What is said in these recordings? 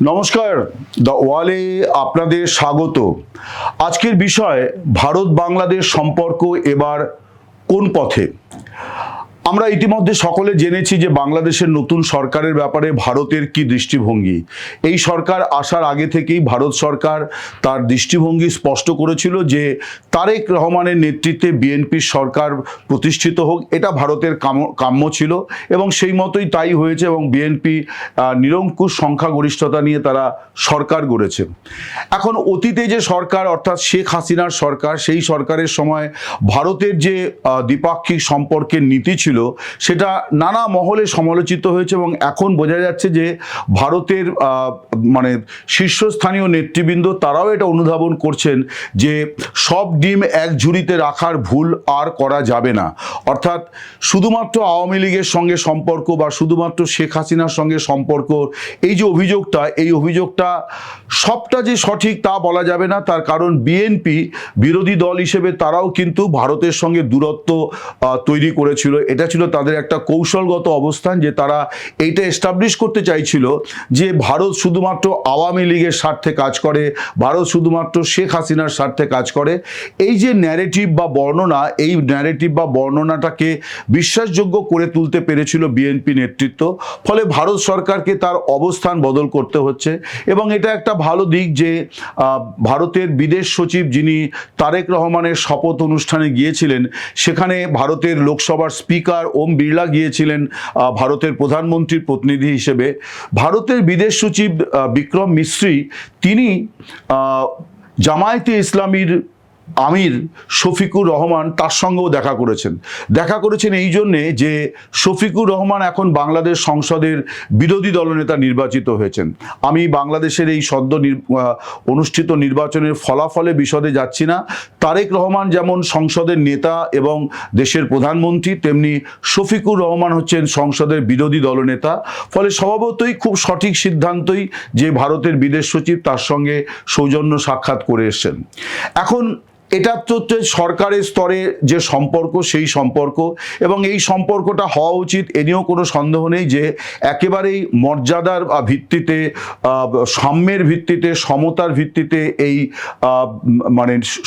নমস্কার, দ্য ওয়ালে আপনাদের স্বাগত। আজকের বিষয় ভারত বাংলাদেশ সম্পর্ক এবার কোন পথে। আমরা ইতিমধ্যে সকলে জেনেছি যে বাংলাদেশের নতুন সরকারের ব্যাপারে ভারতের কি দৃষ্টিভঙ্গি। এই সরকার আসার আগে থেকেই ভারত সরকার তার দৃষ্টিভঙ্গি স্পষ্ট করেছিল যে তারেক রহমানের নেতৃত্বে বিএনপির সরকার প্রতিষ্ঠিত হোক, এটা ভারতের কাম্য ছিল এবং সেই মতোই তাই হয়েছে এবং বিএনপি নিরঙ্কুশ সংখ্যাগরিষ্ঠতা নিয়ে তারা সরকার গড়েছে। এখন অতীতে যে সরকার অর্থাৎ শেখ হাসিনার সরকার, সেই সরকারের সময় ভারতের যে দ্বিপাক্ষিক সম্পর্কের নীতি ছিল সেটা নানা মহলে সমালোচিত হয়েছে এবং এখন বোঝা যাচ্ছে যে ভারতের শীর্ষস্থানীয় নেতৃবৃন্দ তারাও এটা অনুধাবন করছেন যে সব ডিম এক ঝুড়িতে রাখার ভুল আর করা যাবে না। অর্থাৎ শুধুমাত্র আওয়ামী লীগের সঙ্গে সম্পর্ক বা শুধুমাত্র শেখ হাসিনার সঙ্গে সম্পর্ক, এই যে অভিযোগটা সবটা যে সঠিক তা বলা যাবে না। তার কারণ বিএনপি বিরোধী দল হিসেবে তারাও কিন্তু ভারতের সঙ্গে দূরত্ব তৈরি করেছিল। এটা ছিল তাদের একটা কৌশলগত অবস্থান যে তারা এইটা এস্টাবলিশ করতে চাইছিল যে ভারত শুধুমাত্র আওয়ামী লীগের স্বার্থে কাজ করে, ভারত শুধুমাত্র শেখ হাসিনার স্বার্থে কাজ করে। এই যে ন্যারেটিভ বা বর্ণনা, এই ন্যারেটিভ বা বর্ণনাটাকে বিশ্বাসযোগ্য করে তুলতে পেরেছিল বিএনপি নেতৃত্ব। ফলে ভারত সরকারকে তার অবস্থান বদল করতে হচ্ছে এবং এটা একটা ভালো দিক যে ভারতের বিদেশ সচিব যিনি তারেক রহমানের শপথ অনুষ্ঠানে গিয়েছিলেন, সেখানে ভারতের লোকসভার স্পিকার ওম বিড়লা গিয়েছিলেন ভারতের প্রধানমন্ত্রীর প্রতিনিধি হিসেবে। ভারতের বিদেশ সচিব বিক্রম মিশ্রি তিনি জামায়াতে ইসলামীর আমির শফিকুর রহমান তার সঙ্গেও দেখা করেছেন এই জন্যে যে শফিকুর রহমান এখন বাংলাদেশ সংসদের বিরোধী দলনেতা নির্বাচিত হয়েছেন। আমি বাংলাদেশের এই সদ্য অনুষ্ঠিত নির্বাচনের ফলাফলে বিশদে যাচ্ছি না। তারেক রহমান যেমন সংসদের নেতা এবং দেশের প্রধানমন্ত্রী, তেমনি শফিকুর রহমান হচ্ছেন সংসদের বিরোধী দলনেতা। ফলে স্বভাবতই খুব সঠিক সিদ্ধান্তই যে ভারতের বিদেশ সচিব তার সঙ্গে সৌজন্য সাক্ষাৎ করে এসছেন। এখন এটা তো সরকারের স্তরে যে সম্পর্ক, সেই সম্পর্ক এবং এই সম্পর্কটা হওয়া উচিত এ নিয়েও কোনো সন্দেহ নেই যে একেবারেই মর্যাদার ভিত্তিতে, সাম্যের ভিত্তিতে, সমতার ভিত্তিতে এই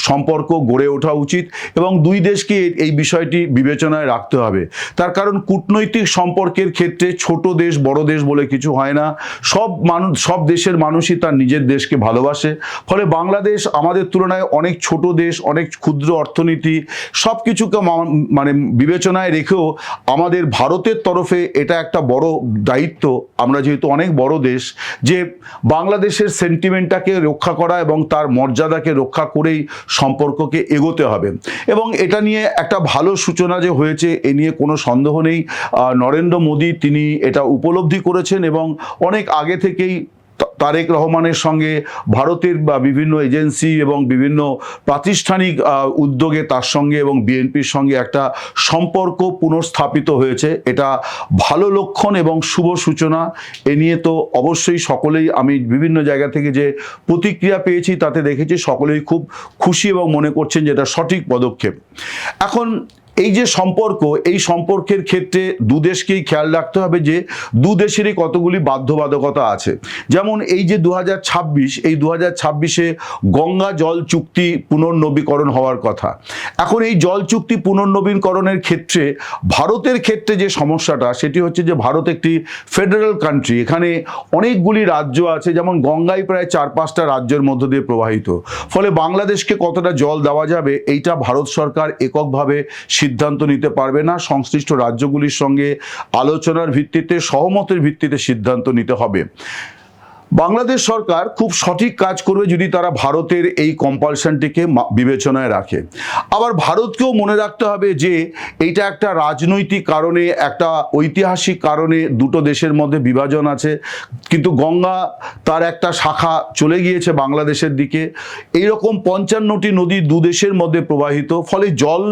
সম্পর্ক গড়ে ওঠা উচিত এবং দুই দেশকে এই বিষয়টি বিবেচনায় রাখতে হবে। তার কারণ কূটনৈতিক সম্পর্কের ক্ষেত্রে ছোট দেশ বড় দেশ বলে কিছু হয় না। সব দেশের মানুষই তার নিজের দেশকে ভালোবাসে। ফলে বাংলাদেশ আমাদের তুলনায় অনেক ছোট দেশ, অনেক ক্ষুদ্র অর্থনীতি, সব কিছুকে বিবেচনায় রেখেও আমাদের ভারতের তরফে এটা একটা বড় দায়িত্ব, আমরা যেহেতু অনেক বড় দেশ, যে বাংলাদেশের সেন্টিমেন্টটাকে রক্ষা করা এবং তার মর্যাদাকে রক্ষা করেই সম্পর্ককে এগোতে হবে। এবং এটা নিয়ে একটা ভালো সূচনা যে হয়েছে এ নিয়ে কোনো সন্দেহ নেই। নরেন্দ্র মোদী তিনি এটা উপলব্ধি করেছেন এবং অনেক আগে থেকেই তারেক রহমানের সঙ্গে ভারতের বিভিন্ন এজেন্সি এবং বিভিন্ন প্রাতিষ্ঠানিক উদ্যোগে তার সঙ্গে এবং বিএনপির সঙ্গে একটা সম্পর্ক পুনঃস্থাপিত হয়েছে। এটা ভালো লক্ষণ এবং শুভ সূচনা। এ নিয়ে তো অবশ্যই সকলেই, আমি বিভিন্ন জায়গা থেকে যে প্রতিক্রিয়া পেয়েছি তাতে দেখেছি সকলেই খুব খুশি এবং মনে করছেন যে এটা সঠিক পদক্ষেপ। এখন এই যে সম্পর্ক, এই সম্পর্কের ক্ষেত্রে দু দেশকেই খেয়াল রাখতে হবে যে দু দেশেরই কতগুলি বাধ্যবাধকতা আছে। যেমন এই যে 2026, এই 2026-এ গঙ্গা জল চুক্তি পুনর্নবীকরণ হওয়ার কথা। এখন এই জল চুক্তি পুনর্নবীকরণের ক্ষেত্রে ভারতের ক্ষেত্রে যে সমস্যাটা সেটি হচ্ছে যে ভারত একটি ফেডারেল কান্ট্রি, এখানে অনেকগুলি রাজ্য আছে, যেমন গঙ্গাই প্রায় 4-5টা রাজ্যের মধ্য দিয়ে প্রবাহিত। ফলে বাংলাদেশকে কতটা জল দেওয়া যাবে এইটা ভারত সরকার এককভাবে সিদ্ধান্ত নিতে পারবে না। সংশ্লিষ্ট রাজ্যগুলির সঙ্গে আলোচনার ভিত্তিতে, সহমতের ভিত্তিতে সিদ্ধান্ত নিতে হবে। বাংলাদেশ সরকার খুব সঠিক কাজ করবে যদি তারা ভারতের এই কম্পালশনটিকে বিবেচনায় রাখে। আবার ভারতকেও মনে রাখতে হবে যে এইটা একটা রাজনৈতিক কারণে, একটা ঐতিহাসিক কারণে দুটো দেশের মধ্যে বিভাজন আছে, কিন্তু গঙ্গা তার একটা শাখা চলে গিয়েছে বাংলাদেশের দিকে। এইরকম 55টি নদী দু দেশের মধ্যে প্রবাহিত। ফলে জল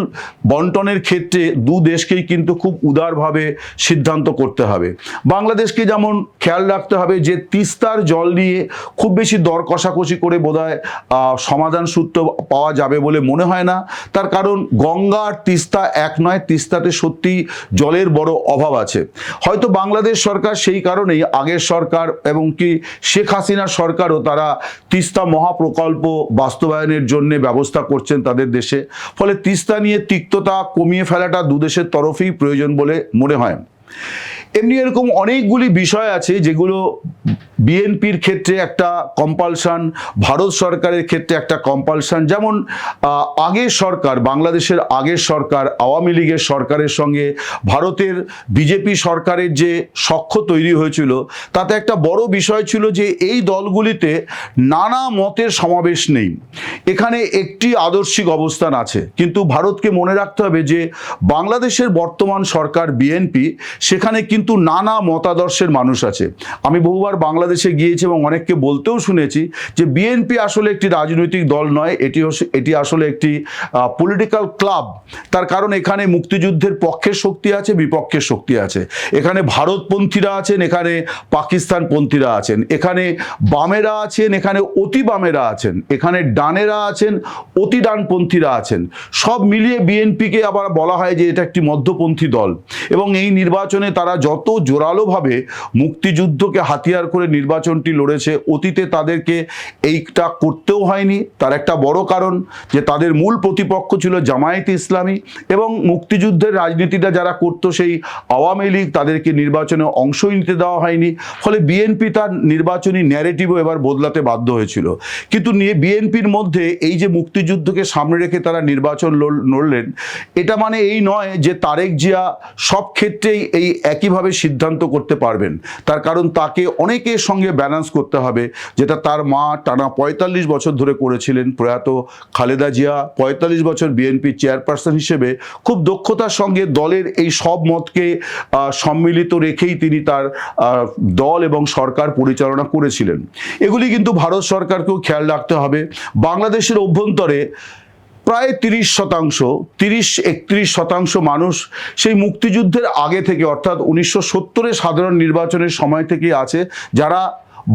বন্টনের ক্ষেত্রে দু দেশকেই কিন্তু খুব উদারভাবে সিদ্ধান্ত করতে হবে। বাংলাদেশকে যেমন খেয়াল রাখতে হবে যে তিস্তার জল নিয়ে খুব বেশি দর কষাকষি করে বোধহয় সমাধান সূত্র পাওয়া যাবে বলে মনে হয় না। তার কারণ গঙ্গা আর তিস্তা এক নয়, তিস্তাতে সত্যি জলের বড় অভাব আছে। হয়তো বাংলাদেশ সরকার সেই কারণেই আগের সরকার এবং কি শেখ হাসিনার সরকারও তারা তিস্তা মহাপ্রকল্প বাস্তবায়নের জন্য ব্যবস্থা করছেন তাদের দেশে। ফলে তিস্তা নিয়ে তিক্ততা কমিয়ে ফেলাটা দুদেশের তরফেই প্রয়োজন বলে মনে হয়। এমনি এরকম অনেকগুলি বিষয় আছে যেগুলো বিএনপির ক্ষেত্রে একটা কম্পালশন, ভারত সরকারের ক্ষেত্রে একটা কম্পালশন। যেমন আগের সরকার, বাংলাদেশের আগের সরকার আওয়ামী লীগের সরকারের সঙ্গে ভারতের বিজেপি সরকারের যে সখ্য তৈরি হয়েছিল, তাতে একটা বড় বিষয় ছিল যে এই দলগুলিতে নানা মতের সমাবেশ নেই, এখানে একটি আদর্শিক অবস্থান আছে। কিন্তু ভারতকে মনে রাখতে হবে যে বাংলাদেশের বর্তমান সরকার বিএনপি, সেখানে কিন্তু নানা মতাদর্শের মানুষ আছে। আমি বহুবার বাংলাদেশে গিয়েছি এবং অনেককে বলতেও শুনেছি যে বিএনপি আসলে একটি রাজনৈতিক দল নয়, এটি আসলে একটি পলিটিক্যাল ক্লাব। তার কারণ এখানে মুক্তিযুদ্ধের পক্ষের শক্তি আছে, বিপক্ষের শক্তি আছে। এখানে ভারতপন্থীরা আছেন, এখানে পাকিস্তানপন্থীরা আছেন, এখানে বামেরা আছেন, এখানে অতি বামেরা আছেন, এখানে ডানেরা আছেন, অতি ডানপন্থীরা আছেন। সব মিলিয়ে বিএনপিকে আবার বলা হয় যে এটা একটি মধ্যপন্থী দল। এবং এই নির্বাচনে তারা যত জোরালোভাবে মুক্তিযুদ্ধকে হাতিয়ার করে নির্বাচনটি লড়েছে, অতীতে তাদেরকে এইটা করতেও হয়নি। তার একটা বড় কারণ যে তাদের মূল প্রতিপক্ষ ছিল জামায়াতে ইসলামী, এবং মুক্তিযুদ্ধের রাজনীতিটা যারা করতো সেই আওয়ামী লীগ, তাদেরকে নির্বাচনে অংশই নিতে দেওয়া হয়নি। ফলে বিএনপি তার নির্বাচনী ন্যারেটিভও এবার বদলাতে বাধ্য হয়েছিল। কিন্তু বিএনপির মধ্যে এই যে মুক্তিযুদ্ধকে সামনে রেখে তারা নির্বাচন লড়লেন, এটা মানে এই নয় যে তারেক জিয়া সব ক্ষেত্রেই এই একইভাবে সিদ্ধান্ত করতে পারবেন। তার কারণ তাকে অনেকের সঙ্গে ব্যালেন্স করতে হবে, যেটা তার মা টানা ৪৫ বছর ধরে করেছিলেন। প্রয়াত খালেদা জিয়া ৪৫ বছর বিএনপি চেয়ারপারসন হিসেবে খুব দক্ষতার সঙ্গে দলের এই সব মতকে সম্মিলিত রেখেই তিনি তার দল এবং সরকার পরিচালনা করেছিলেন। এগুলি কিন্তু ভারত সরকারকেও খেয়াল রাখতে হবে। বাংলাদেশের অভ্যন্তরে প্রায় ৩০-৩১% মানুষ সেই মুক্তিযুদ্ধের আগে থেকে, অর্থাৎ ১৯৭০-এর সাধারণ নির্বাচনের সময় থেকেই আছে, যারা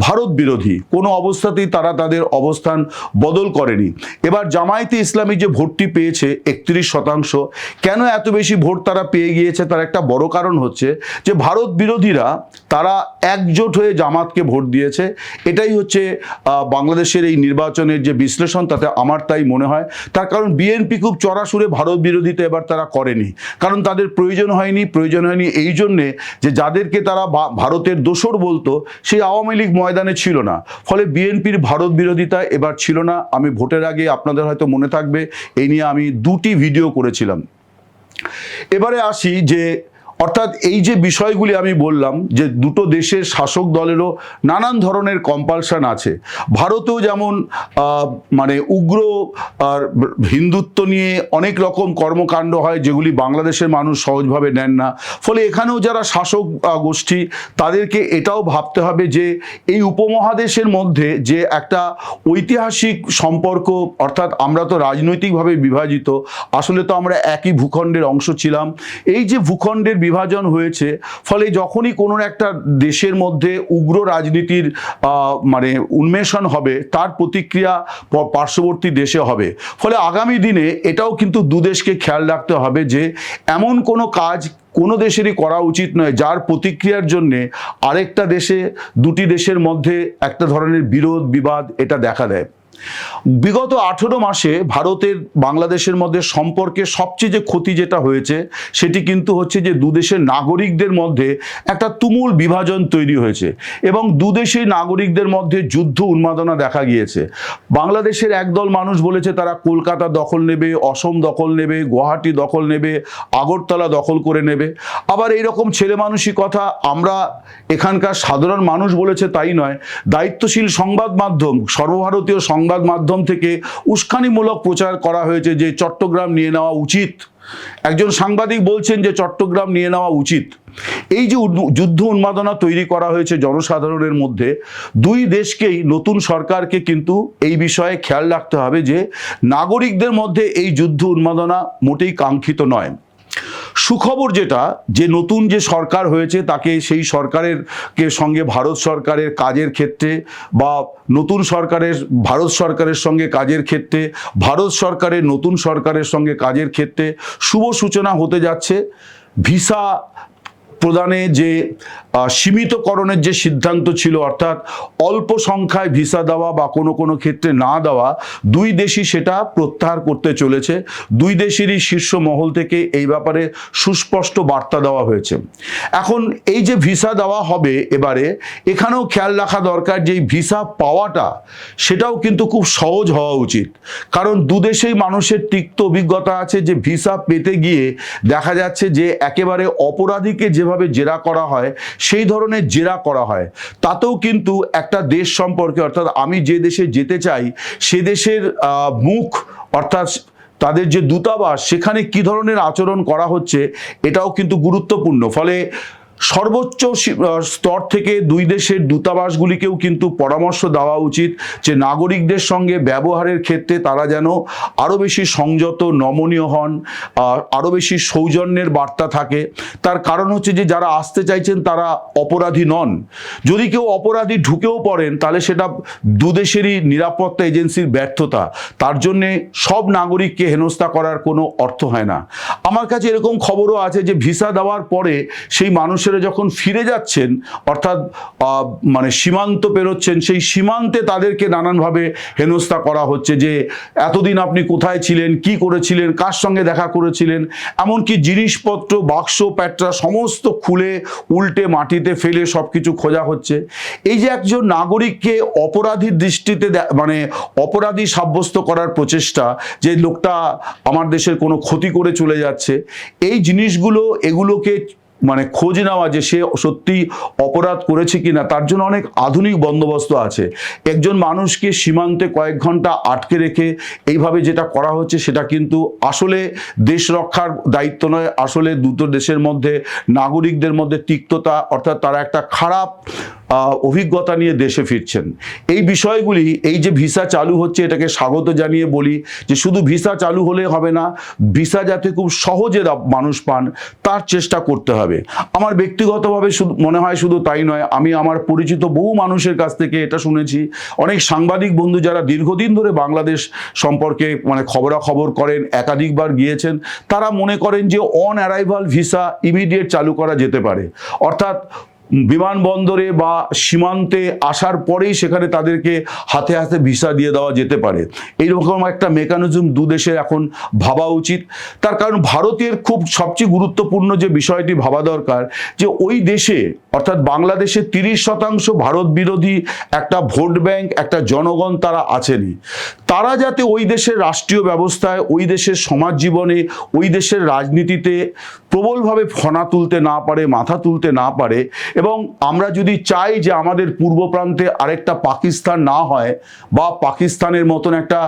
ভারত বিরোধী। কোনো অবস্থাতেই তারা তাদের অবস্থান বদল করেনি। এবার জামায়াতে ইসলামী যে ভোটটি পেয়েছে ৩১%, কেন এত বেশি ভোট তারা পেয়ে গিয়েছে, তার একটা বড় কারণ হচ্ছে যে ভারত বিরোধীরা তারা একজোট হয়ে জামাতকে ভোট দিয়েছে। এটাই হচ্ছে বাংলাদেশের এই নির্বাচনের যে বিশ্লেষণ, তাতে আমার তাই মনে হয়। তার কারণ বিএনপি খুব চড়াসুরে ভারত বিরোধিতা এবার তারা করেনি, কারণ তাদের প্রয়োজন হয়নি এই জন্যে যে যাদেরকে তারা ভারতের দোসর বলতো, সেই আওয়ামী লীগ ময়দানে ছিল না। ফলে বিএনপির ভারত বিরোধিতা এবার ছিল না। আমি ভোটের আগে, আপনাদের হয়তো মনে থাকবে, এই নিয়ে আমি 2টি ভিডিও করেছিলাম। এবারে আসি যে অর্থাৎ এই যে বিষয়গুলি আমি বললাম যে দুটো দেশের শাসক দলেরও নানান ধরনের কম্পালশন আছে। ভারতেও যেমন মানে উগ্র হিন্দুত্ব নিয়ে অনেক রকম কর্মকাণ্ড হয়, যেগুলি বাংলাদেশের মানুষ সহজভাবে নেন না। ফলে এখানেও যারা শাসক গোষ্ঠী, তাদেরকে এটাও ভাবতে হবে যে এই উপমহাদেশের মধ্যে যে একটা ঐতিহাসিক সম্পর্ক, অর্থাৎ আমরা তো রাজনৈতিকভাবে বিভাজিত, আসলে তো আমরা একই ভূখণ্ডের অংশ ছিলাম। এই যে ভূখণ্ডের বিভাজন হয়েছে, ফলে যখনই কোনো একটা দেশের মধ্যে উগ্র রাজনীতির মানে উন্মেষণ হবে, তার প্রতিক্রিয়া পার্শ্ববর্তী দেশে হবে। ফলে আগামী দিনে এটাও কিন্তু দুদেশকে খেয়াল রাখতে হবে যে এমন কোনো কাজ কোনো দেশেরই করা উচিত নয় যার প্রতিক্রিয়ার জন্যে আরেকটা দেশে, দুটি দেশের মধ্যে একটা ধরনের বিরোধ বিবাদ এটা দেখা দেয়। বিগত 18 মাসে ভারতের বাংলাদেশের মধ্যে সম্পর্কে সবচেয়ে যে ক্ষতি যেটা হয়েছে, সেটি কিন্তু হচ্ছে যে দুদেশের নাগরিকদের মধ্যে একটা তুমুল বিভাজন তৈরি হয়েছে এবং দুদেশের নাগরিকদের মধ্যে যুদ্ধ উন্মাদনা দেখা গিয়েছে। বাংলাদেশের একদল মানুষ বলেছে তারা কলকাতা দখল নেবে, অসম দখল নেবে, গুয়াহাটি দখল নেবে, আগরতলা দখল করে নেবে। আবার এইরকম ছেলে মানুষই কথা আমরা এখানকার সাধারণ মানুষ বলেছে তাই নয়, দায়িত্বশীল সংবাদ মাধ্যম, সর্বভারতীয় সংবাদ মাধ্যম থেকে উস্কানিমূলক প্রচার করা হয়েছে যে চট্টগ্রাম নিয়ে নেওয়া উচিত। একজন সাংবাদিক বলছেন যে চট্টগ্রাম নিয়ে নেওয়া উচিত। এই যে যুদ্ধ উন্মাদনা তৈরি করা হয়েছে জনসাধারণের মধ্যে, দুই দেশকেই, নতুন সরকারকে কিন্তু এই বিষয়ে খেয়াল রাখতে হবে যে নাগরিকদের মধ্যে এই যুদ্ধ উন্মাদনা মোটেই কাঙ্ক্ষিত নয়। সুখবর যেটা, যে নতুন যে সরকার হয়েছে তাকে সেই সরকারের সঙ্গে ভারত সরকারের কাজের ক্ষেত্রে, বা নতুন সরকারের ভারত সরকারের সঙ্গে কাজের ক্ষেত্রে, ভারত সরকারের নতুন সরকারের সঙ্গে কাজের ক্ষেত্রে শুভ সূচনা হতে যাচ্ছে। ভিসা প্রদানে যে সীমিতকরণের যে সিদ্ধান্ত ছিল, অর্থাৎ অল্প সংখ্যায় ভিসা দেওয়া বা কোনো কোনো ক্ষেত্রে না দেওয়া, দুই দেশই সেটা প্রত্যাহার করতে চলেছে। দুই দেশেরই শীর্ষ মহল থেকে এই ব্যাপারে সুস্পষ্ট বার্তা দেওয়া হয়েছে। এখন এই যে ভিসা দেওয়া হবে এবারে, এখানেও খেয়াল রাখা দরকার যে এই ভিসা পাওয়াটা সেটাও কিন্তু খুব সহজ হওয়া উচিত, কারণ দুদেশেই মানুষের তিক্ত অভিজ্ঞতা আছে যে ভিসা পেতে গিয়ে দেখা যাচ্ছে যে একেবারে অপরাধীকে যেভাবে জেরা করা হয় সেই ধরনের জেরা করা হয়। তাতেও কিন্তু একটা দেশ সম্পর্কে, অর্থাৎ আমি যে দেশে যেতে চাই সে দেশের মুখ, অর্থাৎ তাদের যে দূতাবাস, সেখানে কি ধরনের আচরণ করা হচ্ছে এটাও কিন্তু গুরুত্বপূর্ণ। ফলে সর্বোচ্চ স্তর থেকে দুই দেশের দূতাবাসগুলিকেও কিন্তু পরামর্শ দেওয়া উচিত যে নাগরিকদের সঙ্গে ব্যবহারের ক্ষেত্রে তারা যেন আরও বেশি সংযত, নমনীয় হন, আরও বেশি সৌজন্যের বার্তা থাকে। তার কারণ হচ্ছে যে যারা আসতে চাইছেন তারা অপরাধী নন। যদি কেউ অপরাধী ঢুকেও পড়েন তাহলে সেটা দুদেশেরই নিরাপত্তা এজেন্সির ব্যর্থতা। তার জন্যে সব নাগরিককে হেনস্থা করার কোনো অর্থ হয় না। আমার কাছে এরকম খবরও আছে যে ভিসা দেওয়ার পরে সেই মানুষেরা যখন ফিরে যাচ্ছেন, অর্থাৎ মানে সীমান্ত পেরোচ্ছেন, সেই সীমান্তে তাদেরকে নানানভাবে হেনস্থা করা হচ্ছে যে এতদিন আপনি কোথায় ছিলেন, কি করেছিলেন, কার সঙ্গে দেখা করেছিলেন, এমনকি জিনিসপত্র, বাক্স প্যাটরা সমস্ত খুলে উল্টে মাটিতে ফেলে সব কিছু খোঁজা হচ্ছে। এই যে একজন নাগরিককে অপরাধীর দৃষ্টিতে মানে অপরাধী সাব্যস্ত করার প্রচেষ্টা, যে লোকটা আমার দেশের কোনো ক্ষতি করে চলে যাচ্ছে, এই জিনিসগুলো, এগুলোকে মানে খোঁজ নেওয়া যে সে সত্যি অপরাধ করেছে কিনা, তার জন্য অনেক আধুনিক বন্দোবস্ত আছে। একজন মানুষকে সীমান্তে কয়েক ঘন্টা আটকে রেখে এইভাবে যেটা করা হচ্ছে সেটা কিন্তু আসলে দেশ রক্ষার দায়িত্ব নয়, আসলে দুটো দেশের মধ্যে নাগরিকদের মধ্যে তিক্ততা, অর্থাৎ তারা একটা খারাপ অভিজ্ঞতা নিয়ে দেশে ফিরছেন। এই বিষয়গুলি, এই যে ভিসা চালু হচ্ছে এটাকে স্বাগত জানিয়ে বলি যে শুধু ভিসা চালু হলে হবে না, ভিসা যাতে খুব সহজে মানুষ পান তার চেষ্টা করতে হবে। আমার ব্যক্তিগতভাবে শুধু মনে হয় শুধু তাই নয়, আমি আমার পরিচিত বহু মানুষের কাছ থেকে এটা শুনেছি, অনেক সাংবাদিক বন্ধু যারা দীর্ঘদিন ধরে বাংলাদেশ সম্পর্কে মানে খবরাখবর করেন, একাধিকবার গিয়েছেন, তারা মনে করেন যে অন অ্যারাইভাল ভিসা ইমিডিয়েট চালু করা যেতে পারে। অর্থাৎ বিমানবন্দরে বা সীমান্তে আসার পরেই সেখানে তাদেরকে হাতে হাতে ভিসা দিয়ে দেওয়া যেতে পারে। এইরকম একটা মেকানিজম দু দেশের এখন ভাবা উচিত। তার কারণ ভারতের খুব সবচেয়ে গুরুত্বপূর্ণ যে বিষয়টি ভাবা দরকার, যে ওই দেশে অর্থাৎ বাংলাদেশে 30% ভারত বিরোধী একটা ভোট ব্যাংক, একটা জনগণ তারা আছেনই। তারা যাতে ওই দেশের রাষ্ট্রীয় ব্যবস্থায়, ওই দেশের সমাজ জীবনে, ওই দেশের রাজনীতিতে প্রবলভাবে ফনা তুলতে না পারে, মাথা তুলতে না পারে, এবং আমরা যদি চাই যে আমাদের পূর্ব প্রান্তে আরেকটা পাকিস্তান না হয় বা পাকিস্তানের মতন একটা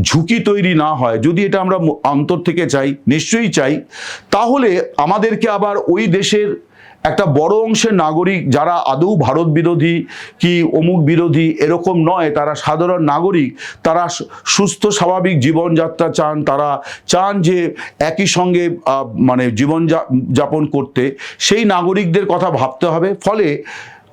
ঝুঁকি তৈরি না হয়, যদি এটা আমরা অন্তর থেকে চাই, নিশ্চয়ই চাই, তাহলে আমাদেরকে আবার ওই দেশের একটা বড় অংশের নাগরিক যারা আদৌ ভারত বিরোধী কি অমুক বিরোধী এরকম নয়, তারা সাধারণ নাগরিক, তারা সুস্থ স্বাভাবিক জীবনযাত্রা চান, তারা চান যে একই সঙ্গে মানে জীবন যাপন করতে, সেই নাগরিকদের কথা ভাবতে হবে। ফলে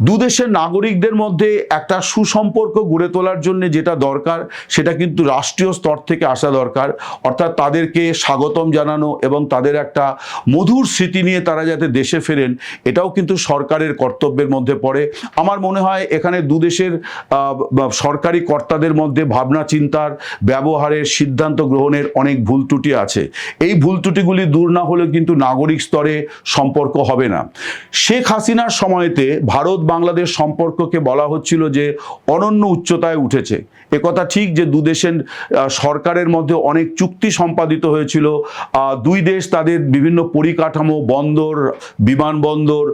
দুদেশের নাগরিকদের মধ্যে একটা সুসম্পর্ক গড়ে তোলার জন্য যেটা দরকার সেটা কিন্তু রাষ্ট্রীয় স্তর থেকে আসা দরকার। অর্থাৎ তাদেরকে স্বাগতম জানানো এবং তাদের একটা মধুর স্মৃতি নিয়ে তারা যাতে দেশে ফেরেন, এটাও কিন্তু সরকারের কর্তব্যের মধ্যে পড়ে। আমার মনে হয় এখানে দুদেশের সরকারি কর্তাদের মধ্যে ভাবনা চিন্তার, ব্যবহারের, সিদ্ধান্ত গ্রহণের অনেক ভুল ত্রুটি আছে। এই ভুল ত্রুটিগুলি দূর না হলে কিন্তু নাগরিক স্তরে সম্পর্ক হবে না। শেখ হাসিনার সময়তে ভারত বাংলাদেশ সম্পর্ককে বলা হচ্ছিল যে অনন্য উচ্চতায় উঠেছে। একথা ঠিক যে দুদেশের সরকারের মধ্যে অনেক চুক্তি সম্পাদিত হয়েছিল। দুই দেশ তাদের বিভিন্ন পরিকাঠামো, বন্দর, বিমানবন্দর,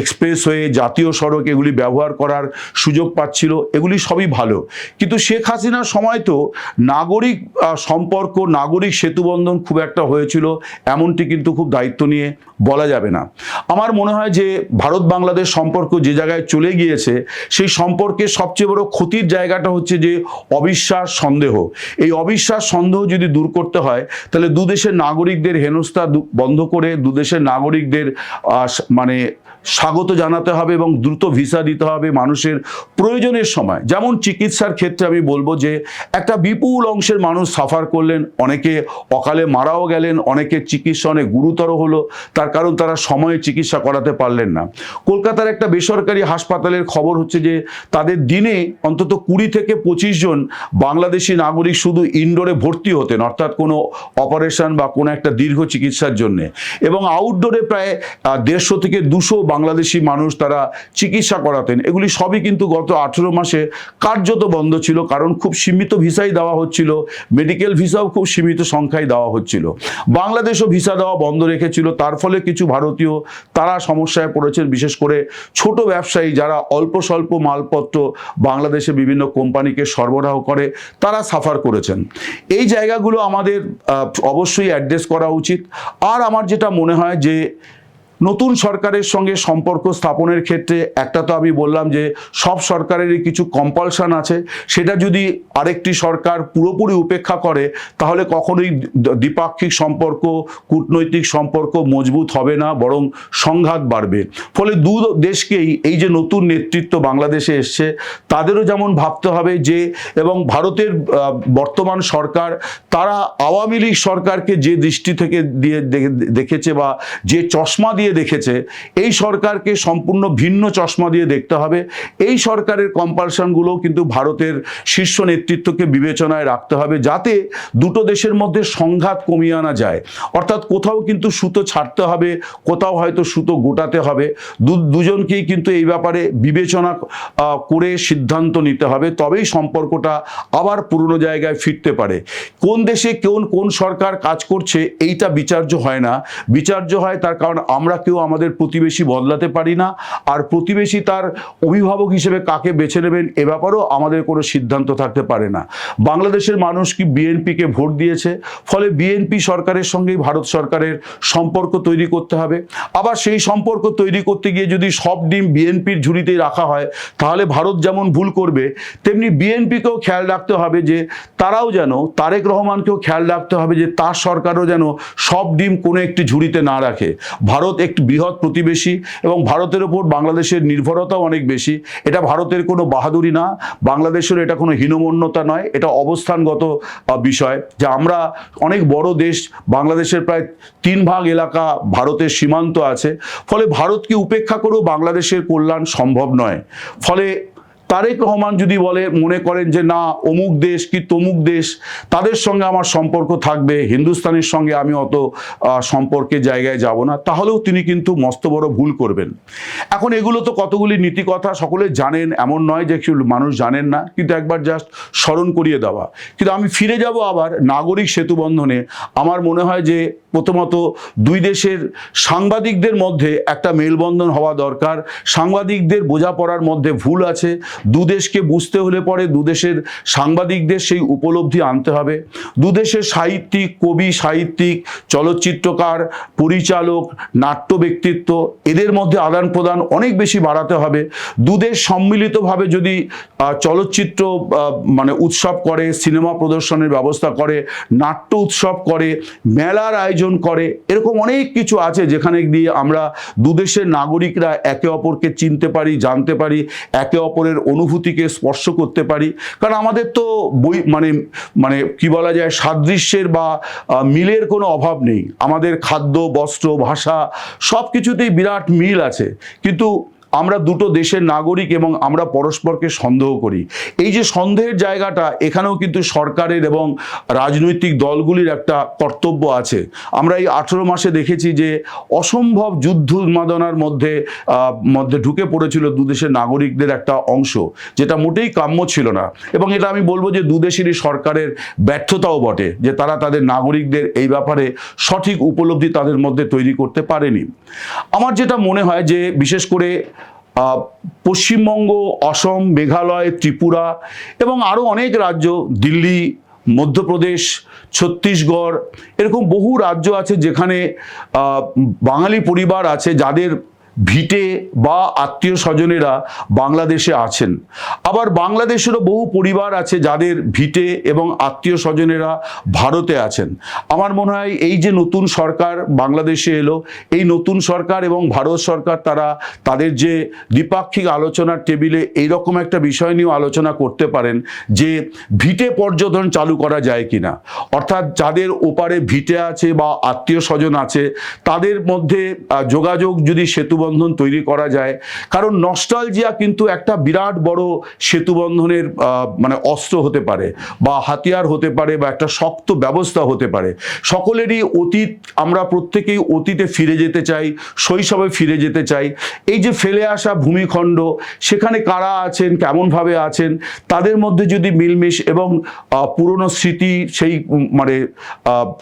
এক্সপ্রেসওয়ে, জাতীয় সড়ক এগুলি ব্যবহার করার সুযোগ পাচ্ছিল। এগুলি সবই ভালো, কিন্তু শেখ হাসিনার সময় তো নাগরিক সম্পর্ক, নাগরিক সেতুবন্ধন খুব একটা হয়েছিল এমনটি কিন্তু খুব দায়িত্ব নিয়ে বলা যাবে না। আমার মনে হয় যে ভারত বাংলাদেশ সম্পর্ক যে জায়গায় চলে গিয়েছে, সেই সম্পর্কের সবচেয়ে বড় ক্ষতির জায়গাটা হচ্ছে যে অবিশ্বাস, সন্দেহ। এই অবিশ্বাস, সন্দেহ যদি দূর করতে হয়, তাহলে দুদেশের নাগরিকদের হেনস্থা বন্ধ করে দুদেশের নাগরিকদের মানে স্বাগত জানাতে হবে এবং দ্রুত ভিসা দিতে হবে মানুষের প্রয়োজনের সময়। যেমন চিকিৎসার ক্ষেত্রে আমি বলবো যে একটা বিপুল অংশের মানুষ সাফার করলেন, অনেকে অকালে মারাও গেলেন, অনেকে চিকিৎসা অনেক গুরুতর হলো, তার কারণ তারা সময়ে চিকিৎসা করাতে পারলেন না। কলকাতার একটা বেসরকারি হাসপাতালের খবর হচ্ছে যে তাদের দিনে অন্তত 20 থেকে 25 জন বাংলাদেশি নাগরিক শুধু ইনডোরে ভর্তি হতেন, অর্থাৎ কোনো অপারেশন বা কোনো একটা দীর্ঘ চিকিৎসার জন্যে, এবং আউটডোরে প্রায় 150 থেকে 200 বাংলাদেশি মানুষ তারা চিকিৎসা করাতেন। এগুলি সবই কিন্তু গত 18 মাসে কার্যত বন্ধ ছিল, কারণ খুব সীমিত ভিসাই দেওয়া হচ্ছিল, মেডিকেল ভিসাও খুব সীমিত সংখ্যায় দেওয়া হচ্ছিল। বাংলাদেশও ভিসা দেওয়া বন্ধ রেখেছিল, তার ফলে কিছু ভারতীয় তারা সমস্যায় পড়েছেন, বিশেষ করে ছোট ব্যবসায়ী যারা অল্প স্বল্প মালপত্র বাংলাদেশে বিভিন্ন কোম্পানিকে সরবরাহ করে, তারা সাফার করেছেন। এই জায়গাগুলো আমাদের অবশ্যই অ্যাড্রেস করা উচিত। আর আমার যেটা মনে হয় যে নতুন সরকারের সঙ্গে সম্পর্ক স্থাপনের ক্ষেত্রে একটা তো আমি বললাম যে সব সরকারেরই কিছু কম্পালশন আছে, সেটা যদি আরেকটি সরকার পুরোপুরি উপেক্ষা করে তাহলে কখনোই দ্বিপাক্ষিক সম্পর্ক, কূটনৈতিক সম্পর্ক মজবুত হবে না, বরং সংঘাত বাড়বে। ফলে দু দেশকেই এই যে নতুন নেতৃত্ব বাংলাদেশে এসছে তাদেরও যেমন ভাবতে হবে যে, এবং ভারতের বর্তমান সরকার তারা আওয়ামী লীগ সরকারকে যে দৃষ্টি থেকে দিয়ে দেখেছে বা যে চশমা দিয়ে দেখেছে, এই সরকারকে সম্পূর্ণ ভিন্ন চশমা দিয়ে দেখতে হবে। এই সরকারের কম্পালশনগুলো কিন্তু ভারতের শীর্ষ নেতৃত্বকে বিবেচনায় রাখতে হবে, যাতে দুটো দেশের মধ্যে সংঘাত কমিয়ে আনা যায়। অর্থাৎ কোথাও কিন্তু সুতো ছাড়তে হবে, কোথাও হয়তো সুতো গোটাতে হবে। দুজনকেই কিন্তু এই ব্যাপারে বিবেচনা করে সিদ্ধান্ত নিতে হবে, তবেই সম্পর্কটা আবার পুরনো জায়গায় ফিরতে পারে। কোন দেশে কোন সরকার কাজ করছে এইটা বিচার্য হয় না, বিচার্য হয় তার কারণ আমরা কেউ আমাদের প্রতিবেশী বদলাতে পারি না, আর প্রতিবেশী তার অভিভাবক হিসেবে কাকে বেছে নেবেন এ ব্যাপারেও আমাদের কোনো সিদ্ধান্ত থাকতে পারে না। বাংলাদেশের মানুষ কি বিএনপিকে ভোট দিয়েছে, ফলে বিএনপি সরকারের সঙ্গেই ভারত সরকারের সম্পর্ক তৈরি করতে হবে। আবার সেই সম্পর্ক তৈরি করতে গিয়ে যদি সব ডিম বিএনপির ঝুড়িতেই রাখা হয়, তাহলে ভারত যেমন ভুল করবে, তেমনি বিএনপিকেও খেয়াল রাখতে হবে যে তারাও যেন, তারেক রহমানকেও খেয়াল রাখতে হবে যে তার সরকারও যেন সব ডিম কোনো একটি ঝুড়িতে না রাখে। ভারত একটি বৃহৎ প্রতিবেশী এবং ভারতের ওপর বাংলাদেশের নির্ভরতাও অনেক বেশি। এটা ভারতের কোনো বাহাদুরি না, বাংলাদেশের এটা কোনো হীনমন্যতা নয়, এটা অবস্থানগত বিষয় যে আমরা অনেক বড় দেশ, বাংলাদেশের প্রায় 3 ভাগ এলাকা ভারতের সীমান্ত আছে। ফলে ভারতকে উপেক্ষা করেও বাংলাদেশের কল্যাণ সম্ভব নয়। ফলে তারেক রহমান যদি মনে করেন যে না অমুক দেশ কি তমুক দেশ তাদের সঙ্গে আমার সম্পর্ক থাকবে, হিন্দুস্তানের সঙ্গে আমি অত সম্পর্কের জায়গায় যাব না, তাহলেও তিনি কিন্তু মস্ত বড় ভুল করবেন। এখন এগুলো তো কতগুলি নীতি কথা সকলে জানেন, এমন নয় যে মানুষ জানেন না, কিন্তু একবার জাস্ট স্মরণ করিয়ে দেওয়া। কিন্তু আমি ফিরে যাব আবার নাগরিক সেতু বন্ধনে। আমার মনে হয় যে প্রথমত দুই দেশের সাংবাদিকদের মধ্যে একটা মেলবন্ধন হওয়া দরকার। সাংবাদিকদের বোঝাপড়ার মধ্যে ভুল আছে, দুদেশকে বুঝতে হলে পরে দুদেশের সাংবাদিকদের সেই উপলব্ধি আনতে হবে। দুদেশের সাহিত্যিক, কবি, সাহিত্যিক, চলচ্চিত্রকার, পরিচালক, নাট্য ব্যক্তিত্ব এদের মধ্যে আদান প্রদান অনেক বেশি বাড়াতে হবে। দুদেশ সম্মিলিতভাবে যদি চলচ্চিত্র মানে উৎসব করে, সিনেমা প্রদর্শনের ব্যবস্থা করে, নাট্য উৎসব করে, মেলার আয়োজন করে, এরকম অনেক কিছু আছে যেখানে দিয়ে আমরা দুদেশের নাগরিকরা একে অপরকে চিনতে পারি, জানতে পারি, একে অপরের অনুভূতিকে স্পর্শ করতে পারি। কারণ আমাদের তো মানে কি বলা যায়, সাদৃশ্যের বা মিলের কোনো অভাব নেই। আমাদের খাদ্য, বস্ত্র, ভাষা সব কিছুতেই বিরাট মিল আছে, কিন্তু আমরা দুটো দেশের নাগরিক এবং আমরা পরস্পরকে সন্দেহ করি। এই যে সন্দেহের জায়গাটা, এখানেও কিন্তু সরকারের এবং রাজনৈতিক দলগুলির একটা কর্তব্য আছে। আমরা এই 18 মাসে দেখেছি যে অসম্ভব যুদ্ধ উন্মাদনার মধ্যে ঢুকে পড়েছিল দুদেশের নাগরিকদের একটা অংশ, যেটা মোটেই কাম্য ছিল না। এবং এটা আমি বলবো যে দুদেশেরই সরকারের ব্যর্থতাও বটে যে তারা তাদের নাগরিকদের এই ব্যাপারে সঠিক উপলব্ধি তাদের মধ্যে তৈরি করতে পারেনি। আমার যেটা মনে হয় যে বিশেষ করে পশ্চিমবঙ্গ, অসম, মেঘালয়, ত্রিপুরা এবং আরও অনেক রাজ্য, দিল্লি, মধ্যপ্রদেশ, ছত্তিশগড়, এরকম বহু রাজ্য আছে যেখানে বাঙালি পরিবার আছে যাদের ভিটে বা আত্মীয় স্বজনেরা বাংলাদেশে আছেন। আবার বাংলাদেশেরও বহু পরিবার আছে যাদের ভিটে এবং আত্মীয় স্বজনেরা ভারতে আছেন। আমার মনে হয় এই যে নতুন সরকার বাংলাদেশে এলো, এই নতুন সরকার এবং ভারত সরকার তারা তাদের যে দ্বিপাক্ষিক আলোচনার টেবিলে এইরকম একটা বিষয় নিয়েও আলোচনা করতে পারেন যে ভিটে পর্যটন চালু করা যায় কিনা। অর্থাৎ যাদের ওপারে ভিটে আছে বা আত্মীয় স্বজন আছে তাদের মধ্যে যোগাযোগ যদি সেতুবন্ধন তৈরি করা যায়, কারণ নস্টালজিয়া কিন্তু একটা বিরাট বড় সেতুবন্ধনের মানে অস্ত্র হতে পারে বা হাতিয়ার হতে পারে বা একটা শক্ত ব্যবস্থা হতে পারে। সকলেরই অতীত, আমরা প্রত্যেকেই অতীতে ফিরে যেতে চাই, শৈশবে ফিরে যেতে চাই। এই যে ফেলে আসা ভূমিখণ্ড, সেখানে কারা আছেন, কেমনভাবে আছেন, তাদের মধ্যে যদি মিলমিশ এবং পুরনো স্মৃতি, সেই মানে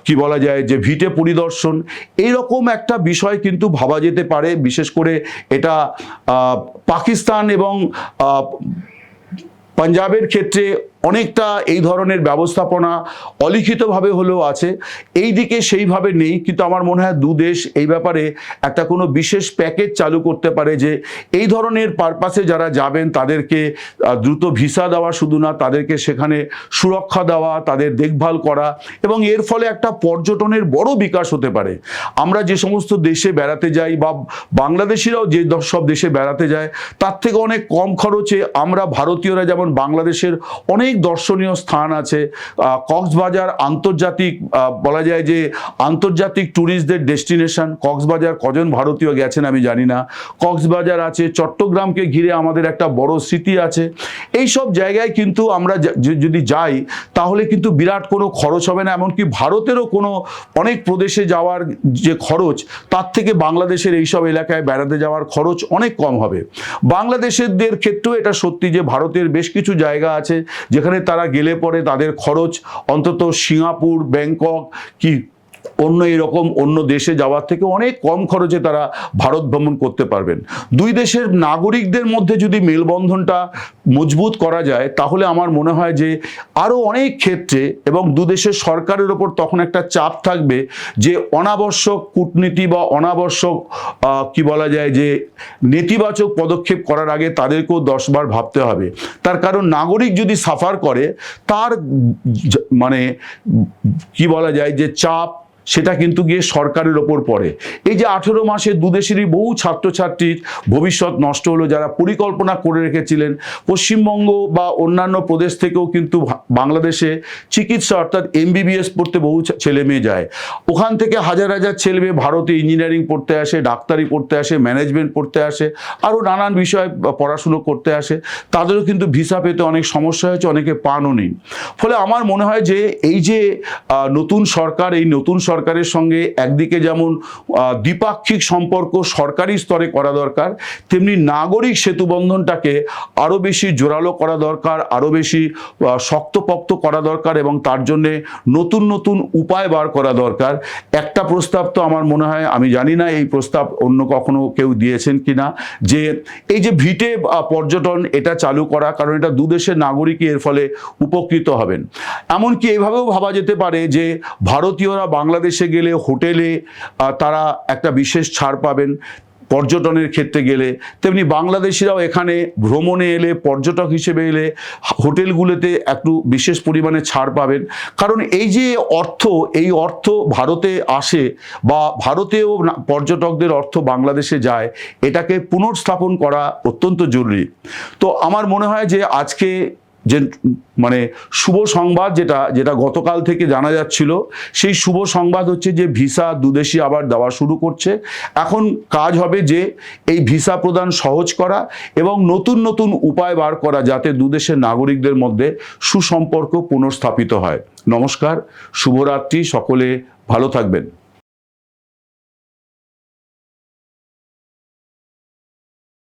কি বলা যায় যে ভিটে পরিদর্শন, এইরকম একটা বিষয় কিন্তু ভাবা যেতে পারে। বিশেষ করে এটা পাকিস্তান এবং পাঞ্জাবের ক্ষেত্রে অনেকটা এই ধরনের ব্যবস্থাপনা অলিখিতভাবে হলেও আছে, এই দিকে সেইভাবে নেই। কিন্তু আমার মনে হয় দু দেশ এই ব্যাপারে একটা কোনো বিশেষ প্যাকেজ চালু করতে পারে যে এই ধরনের পারপাসে যারা যাবেন তাদেরকে দ্রুত ভিসা দেওয়া, শুধু না তাদেরকে সেখানে সুরক্ষা দেওয়া, তাদের দেখভাল করা, এবং এর ফলে একটা পর্যটনের বড় বিকাশ হতে পারে। আমরা যে সমস্ত দেশে বেড়াতে যাই বা বাংলাদেশিরাও যে সব দেশে বেড়াতে যায় তার থেকে অনেক কম খরচে আমরা ভারতীয়রা যেমন বাংলাদেশের অনেক দর্শনীয় স্থান আছে। কক্সবাজার আন্তর্জাতিক বলা যায় যে আন্তর্জাতিক ট্যুরিস্টদের ডেস্টিনেশন। কক্সবাজার কজন ভারতীয় গেছেন আমি জানি না। কক্সবাজার আছে, চট্টগ্রামকে ঘিরে আমাদের একটা বড় স্মৃতি আছে। এই সব জায়গায় কিন্তু আমরা যদি যাই তাহলে কিন্তু বিরাট কোনো খরচ হবে না। এমনকি ভারতেরও কোনো অনেক প্রদেশে যাওয়ার যে খরচ তার থেকে বাংলাদেশের এইসব এলাকায় বেড়াতে যাওয়ার খরচ অনেক কম হবে। বাংলাদেশেরদের ক্ষেত্রেও এটা সত্যি যে ভারতের বেশ কিছু জায়গা আছে যেখানে তারা গেলে পরে তাদের খরচ অন্তত সিঙ্গাপুর, ব্যাংকক কি অন্য এরকম অন্য দেশে যাওয়ার থেকে অনেক কম খরচে তারা ভারত ভ্রমণ করতে পারবেন। দুই দেশের নাগরিকদের মধ্যে যদি মেলবন্ধনটা মজবুত করা যায় তাহলে আমার মনে হয় যে আরও অনেক ক্ষেত্রে, এবং দু দেশের সরকারের ওপর তখন একটা চাপ থাকবে যে অনাবশ্যক কূটনীতি বা অনাবশ্যক কি বলা যায় যে নেতিবাচক পদক্ষেপ করার আগে তাদেরকেও 10 বার ভাবতে হবে। তার কারণ নাগরিক যদি সাফার করে তার মানে কি বলা যায় যে চাপ, সেটা কিন্তু গিয়ে সরকারের ওপর পড়ে। এই যে 18 মাসে দুদেশেরই বহু ছাত্রছাত্রীর ভবিষ্যৎ নষ্ট হলো, যারা পরিকল্পনা করে রেখেছিলেন। পশ্চিমবঙ্গ বা অন্যান্য প্রদেশ থেকেও কিন্তু বাংলাদেশে চিকিৎসা অর্থাৎ MBBS পড়তে বহু ছেলে মেয়ে যায়। ওখান থেকে হাজার হাজার ছেলে মেয়ে ভারতে ইঞ্জিনিয়ারিং পড়তে আসে, ডাক্তারি পড়তে আসে, ম্যানেজমেন্ট পড়তে আসে, আরও নানান বিষয়ে পড়াশুনো করতে আসে। তাদেরও কিন্তু ভিসা পেতে অনেক সমস্যা হয়েছে, অনেকে পানও নেই। ফলে আমার মনে হয় যে এই যে নতুন সরকার, এই নতুন সরকারের সঙ্গে একদিকে যেমন দ্বিপাক্ষিক সম্পর্ক সরকারি স্তরে করা দরকার, তেমনি নাগরিক সেতুবন্ধনটাকে আরও বেশি জোরালো করা দরকার, আরও বেশি শক্তপোক্ত করা দরকার, এবং তার জন্যে নতুন নতুন উপায় বার করা দরকার। একটা প্রস্তাব তো আমার মনে হয়, আমি জানি না এই প্রস্তাব অন্য কখনো কেউ দিয়েছেন কি না, যে এই যে ভিটে পর্যটন এটা চালু করা, কারণ এটা দু দেশের নাগরিকই এর ফলে উপকৃত হবেন। এমনকি এভাবেও ভাবা যেতে পারে যে ভারতীয়রা বাংলাদেশে গেলে হোটেলে তারা একটা বিশেষ ছাড় পাবেন পর্যটনের ক্ষেত্রে গেলে, তেমনি বাংলাদেশিরাও এখানে ভ্রমণে এলে, পর্যটক হিসেবে এলে হোটেলগুলোতে একটু বিশেষ পরিমাণে ছাড় পাবেন। কারণ এই যে অর্থ, এই অর্থ ভারতে আসে বা ভারতেও পর্যটকদের অর্থ বাংলাদেশে যায়, এটাকে পুনর্স্থাপন করা অত্যন্ত জরুরি। তো আমার মনে হয় যে আজকে যে মানে শুভ সংবাদ যেটা গতকাল থেকে জানা যাচ্ছিল, সেই শুভ সংবাদ হচ্ছে যে ভিসা দুদেশই আবার দেওয়া শুরু করছে। এখন কাজ হবে যে এই ভিসা প্রদান সহজ করা এবং নতুন নতুন উপায় বার করা, যাতে দুদেশের নাগরিকদের মধ্যে সুসম্পর্ক পুনর্স্থাপিত হয়। নমস্কার, শুভরাত্রি, সকলে ভালো থাকবেন।